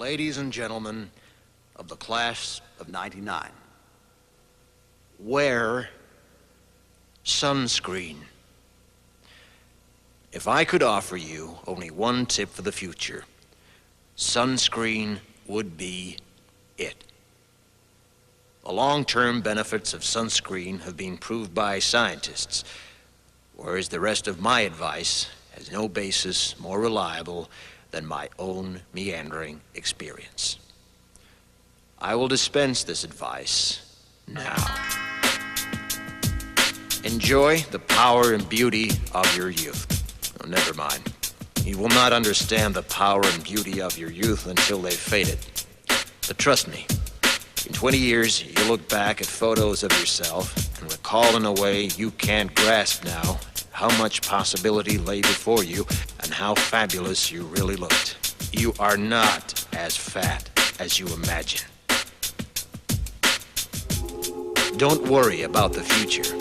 Ladies and gentlemen of the class of '99, wear sunscreen. If I could offer you only one tip for the future, sunscreen would be it. The long-term benefits of sunscreen have been proved by scientists, whereas the rest of my advice has no basis more reliable than my own meandering experience. I will dispense this advice now. Enjoy the power and beauty of your youth. Oh, never mind. You will not understand the power and beauty of your youth until they've faded. But trust me, in 20 years, you'll look back at photos of yourself and recall in a way you can't grasp now how much possibility lay before you and how fabulous you really looked. You are not as fat as you imagine. Don't worry about the future,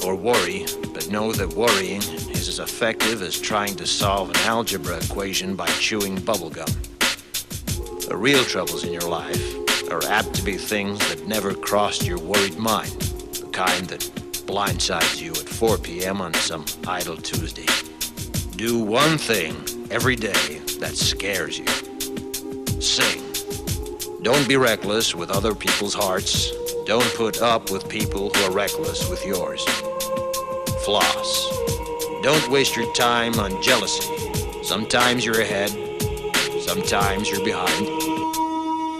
or worry, but know that worrying is as effective as trying to solve an algebra equation by chewing bubblegum. The real troubles in your life are apt to be things that never crossed your worried mind, the kind that blindsides you at 4 p.m. on some idle Tuesday. Do one thing every day that scares you. Sing. Don't be reckless with other people's hearts. Don't put up with people who are reckless with yours. Floss. Don't waste your time on jealousy. Sometimes you're ahead, sometimes you're behind.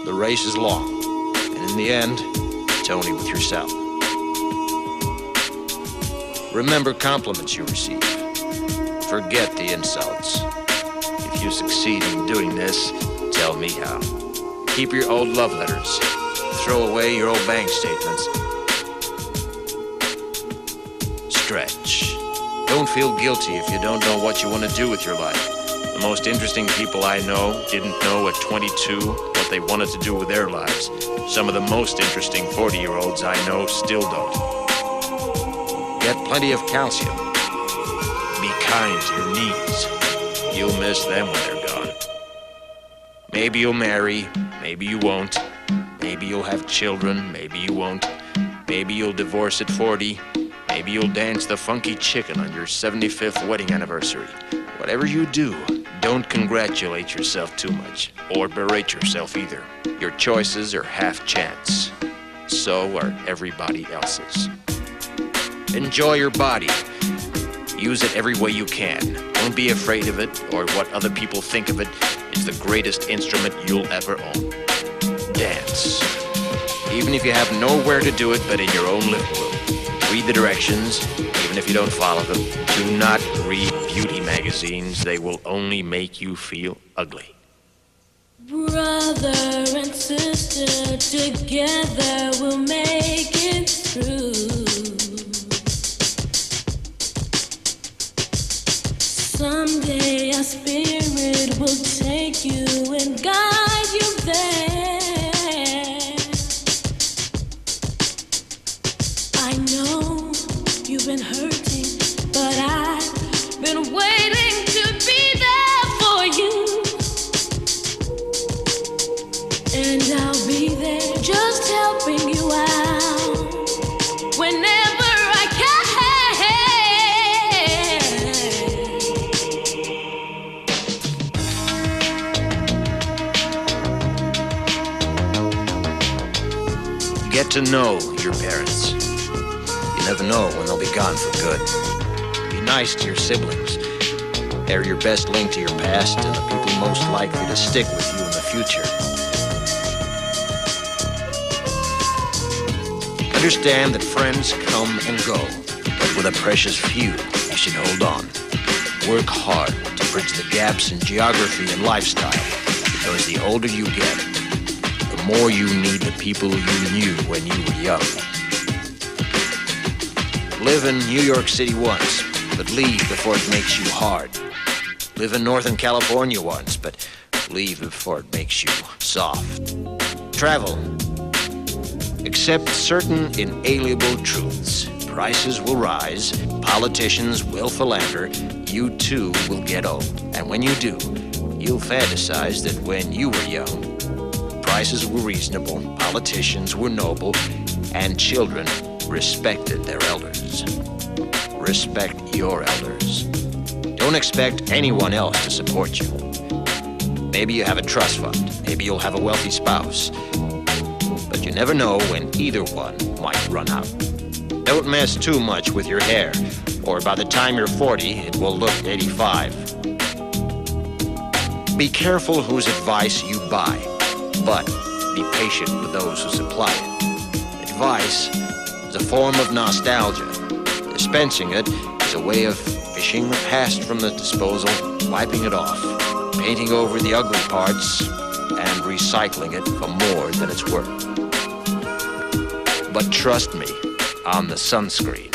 The race is long, and in the end, it's only with yourself. Remember compliments you receive. Forget the insults. If you succeed in doing this, tell me how. Keep your old love letters. Throw away your old bank statements. Stretch. Don't feel guilty if you don't know what you want to do with your life. The most interesting people I know didn't know at 22 what they wanted to do with their lives. Some of the most interesting 40-year-olds I know still don't. Get plenty of calcium. Be kind to your knees. You'll miss them when they're gone. Maybe you'll marry, maybe you won't. Maybe you'll have children, maybe you won't. Maybe you'll divorce at 40. Maybe you'll dance the funky chicken on your 75th wedding anniversary. Whatever you do, don't congratulate yourself too much, or berate yourself either. Your choices are half chance. So are everybody else's. Enjoy your body. Use it every way you can. Don't be afraid of it, or what other people think of it is the greatest instrument you'll ever own. Dance. Even if you have nowhere to do it but in your own living room. Read the directions, even if you don't follow them. Do not read beauty magazines. They will only make you feel ugly. Brother and sister, together we'll make it through. Someday our spirit will take you and guide you there. I know you've been hurting, but I've been waiting to be there for you. And I'll be there just helping you out whenever I can. Get to know your parents. You never know when they'll be gone for good. Be nice to your siblings. They're your best link to your past and the people most likely to stick with you in the future. Understand that friends come and go, but with a precious few, you should hold on. Work hard to bridge the gaps in geography and lifestyle, because the older you get, the more you need the people you knew when you were young. Live in New York City once, but leave before it makes you hard. Live in Northern California once, but leave before it makes you soft. Travel. Accept certain inalienable truths. Prices will rise, politicians will philander, you too will get old. And when you do, you'll fantasize that when you were young, prices were reasonable, politicians were noble, and children respected their elders. Respect your elders. Don't expect anyone else to support you. Maybe you have a trust fund. Maybe you'll have a wealthy spouse. But you never know when either one might run out. Don't mess too much with your hair, or by the time you're 40, it will look 85. Be careful whose advice you buy, but be patient with those who supply it. Advice is a form of nostalgia. Dispensing it is a way of fishing the past from the disposal, wiping it off, painting over the ugly parts, and recycling it for more than it's worth. But trust me on the sunscreen.